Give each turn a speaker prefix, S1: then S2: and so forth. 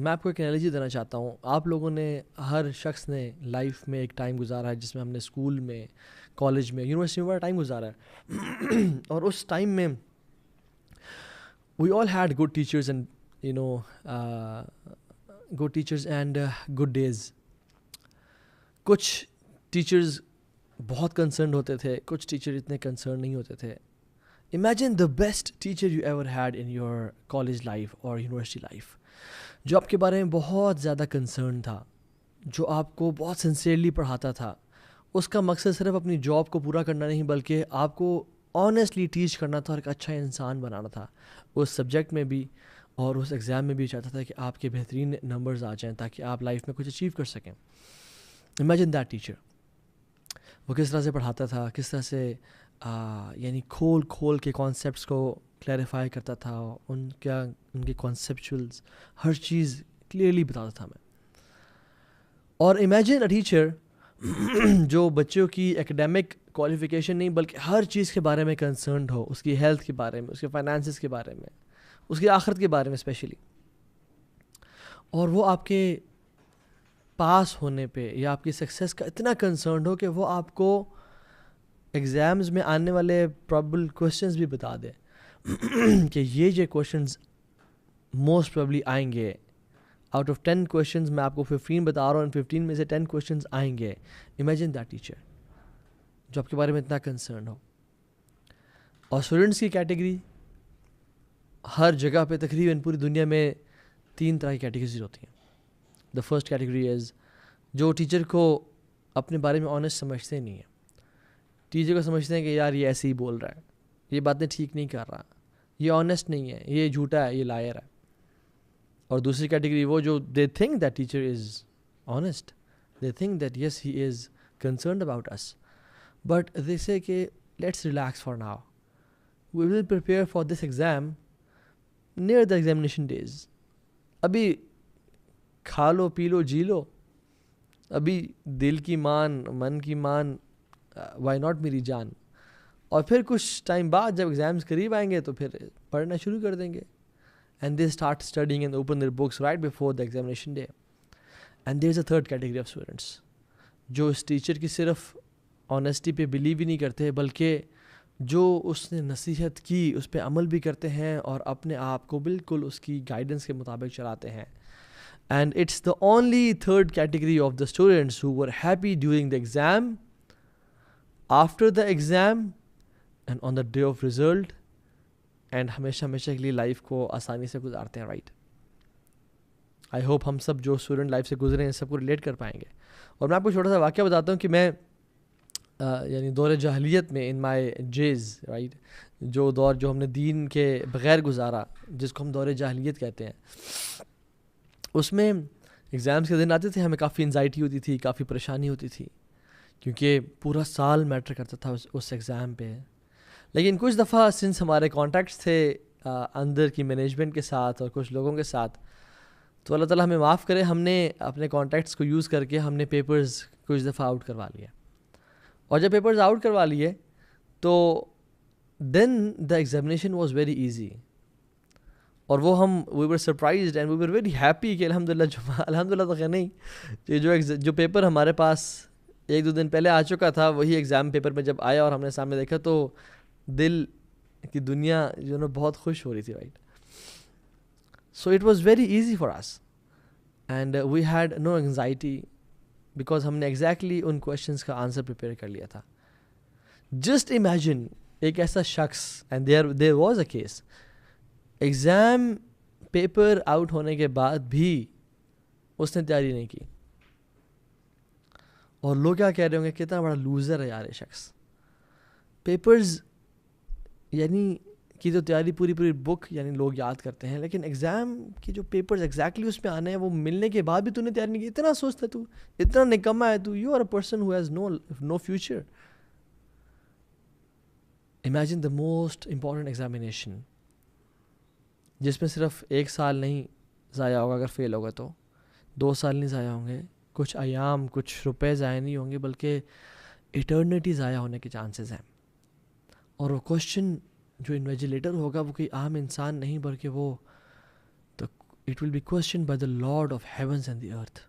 S1: میں آپ کو ایک انالوجی دینا چاہتا ہوں. آپ لوگوں نے, ہر شخص نے لائف میں ایک ٹائم گزارا ہے جس میں ہم نے اسکول میں, کالج میں, یونیورسٹی میں بڑا ٹائم گزارا ہے. اور اس ٹائم میں we all had good teachers and good teachers and good days. کچھ ٹیچرز بہت کنسرنڈ ہوتے تھے, کچھ ٹیچر اتنے کنسرن نہیں ہوتے تھے. Imagine the best teacher you ever had in your college life اور یونیورسٹی لائف, جو آپ کے بارے میں بہت زیادہ کنسرن تھا, جو آپ کو بہت سنسیئرلی پڑھاتا تھا. اس کا مقصد صرف اپنی جاب کو پورا کرنا نہیں بلکہ آپ کو آنیسٹلی ٹیچ کرنا تھا اور ایک اچھا انسان بنانا تھا اس سبجیکٹ میں بھی, اور اس ایگزام میں بھی چاہتا تھا کہ آپ کے بہترین نمبرز آ جائیں تاکہ آپ لائف میں کچھ اچیو کر سکیں. Imagine that teacher. وہ کس طرح سے پڑھاتا تھا, کس طرح سے یعنی کھول کے کانسیپٹس کو کلیریفائی کرتا تھا, ان کے کانسیپچولز ہر چیز کلیئرلی بتاتا تھا میں. اور امیجن اے ٹیچر جو بچوں کی ایکڈیمک کوالیفیکیشن نہیں بلکہ ہر چیز کے بارے میں کنسرنڈ ہو, اس کی ہیلتھ کے بارے میں, اس کے فائنانسز کے بارے میں, اس کی آخرت کے بارے میں اسپیشلی. اور وہ آپ کے پاس ہونے پہ یا آپ کی سکسیس کا اتنا کنسرنڈ ہو کہ وہ آپ کو ایگزامز میں آنے والے پرابل کوشچنز بھی بتا دے کہ یہ کوشچنز موسٹ پرابلی آئیں گے. آؤٹ آف 10 کوشچنز میں آپ کو 15 بتا رہا ہوں, 15 میں سے 10 کوشچنز آئیں گے. امیجن دیٹ ٹیچر جو آپ کے بارے میں اتنا کنسرن ہو. اور اسٹوڈنٹس کی کیٹیگری ہر جگہ پہ تقریباً پوری دنیا میں 3 طرح کی کیٹیگریز ہوتی ہیں. دا فرسٹ کیٹیگری از جو ٹیچر کو اپنے بارے میں آنیسٹ سمجھتے نہیں ہیں. ٹیچر کو سمجھتے ہیں کہ یار یہ ایسے ہی بول رہا ہے, یہ باتیں ٹھیک نہیں کر رہا, یہ آنیسٹ نہیں ہے, یہ جھوٹا ہے, یہ لائر ہے. اور دوسری کیٹیگری وہ جو they think that teacher is honest, they think that yes he is concerned about us, but they say کہ let's relax for now, we will prepare for this exam near the examination days. ابھی کھا لو پی لو جی لو, ابھی دل کی مان من کی مان, وائی ناٹ میری جان. اور پھر کچھ ٹائم بعد جب ایگزامس قریب آئیں گے تو پھر پڑھنا شروع کر دیں گے. And they start studying and open their books right before the examination day. And there's a third category of students جو اس ٹیچر کی صرف آنیسٹی پہ بلیو ہی نہیں کرتے بلکہ جو اس نے نصیحت کی اس پہ عمل بھی کرتے ہیں اور اپنے آپ کو بالکل اس کی گائیڈنس کے مطابق چلاتے ہیں. And it's the only third category of the students who were happy during the exam, after the exam, and on the day of result, and ہمیشہ کے لیے لائف کو آسانی سے گزارتے ہیں. رائٹ, آئی ہوپ ہم سب جو اسٹوڈنٹ لائف سے گزرے ہیں سب کو ریلیٹ کر پائیں گے. اور میں آپ کو چھوٹا سا واقعہ بتاتا ہوں کہ میں یعنی دور جاہلیت میں ان مائی جیز, رائٹ, جو دور جو ہم نے دین کے بغیر گزارا جس کو ہم دور جاہلیت کہتے ہیں, اس میں ایگزامس کے دن آتے تھے, ہمیں کافی انزائٹی ہوتی تھی, کافی پریشانی ہوتی تھی کیونکہ پورا سال میٹر کرتا تھا اس ایگزام پہ. لیکن کچھ دفعہ سنس ہمارے کانٹیکٹس تھے اندر کی مینجمنٹ کے ساتھ اور کچھ لوگوں کے ساتھ, تو اللہ تعالیٰ ہمیں معاف کرے, ہم نے اپنے کانٹیکٹس کو یوز کر کے ہم نے پیپرز کچھ دفعہ آؤٹ کروا لیا. اور جب پیپرز آؤٹ کروا لیے تو then the examination was very easy. اور وہ ہم we were surprised and we were very happy کہ الحمد للہ تو خیر نہیں, جو پیپر ہمارے پاس 1-2 دن پہلے آ چکا تھا وہی ایگزام پیپر میں جب آیا اور ہم نے سامنے دیکھا تو دل کی دنیا جو نا بہت خوش ہو رہی تھی. Right, so it was very easy for us and we had no anxiety because ہم نے ایگزیکٹلی ان کوشچنس کا آنسر پریپیئر کر لیا تھا. جسٹ امیجن ایک ایسا شخص, and there was a case, exam paper out ہونے کے بعد بھی اس نے تیاری نہیں کی. اور لوگ کیا کہہ رہے ہوں گے, کتنا بڑا لوزر ہے یار یہ شخص. پیپرز یعنی کی تو تیاری پوری بک یعنی لوگ یاد کرتے ہیں, لیکن ایگزام کی جو پیپرز ایگزیکٹلی اس میں آنے ہیں وہ ملنے کے بعد بھی تو نے تیاری نہیں کی. اتنا سوچتا تو, اتنا نکما ہے تو, you are a person who has no future. Imagine the most important examination جس میں صرف 1 سال نہیں ضائع ہوگا, اگر فیل ہوگا تو 2 سال نہیں ضائع ہوں گے, کچھ ایام کچھ روپے ضائع نہیں ہوں گے بلکہ ایٹرنیٹی ضائع ہونے کے چانسز ہیں. اور وہ کوشچن جو انویجیلیٹر ہوگا وہ کوئی عام انسان نہیں بلکہ وہ it will be questioned by the Lord of heavens and the earth.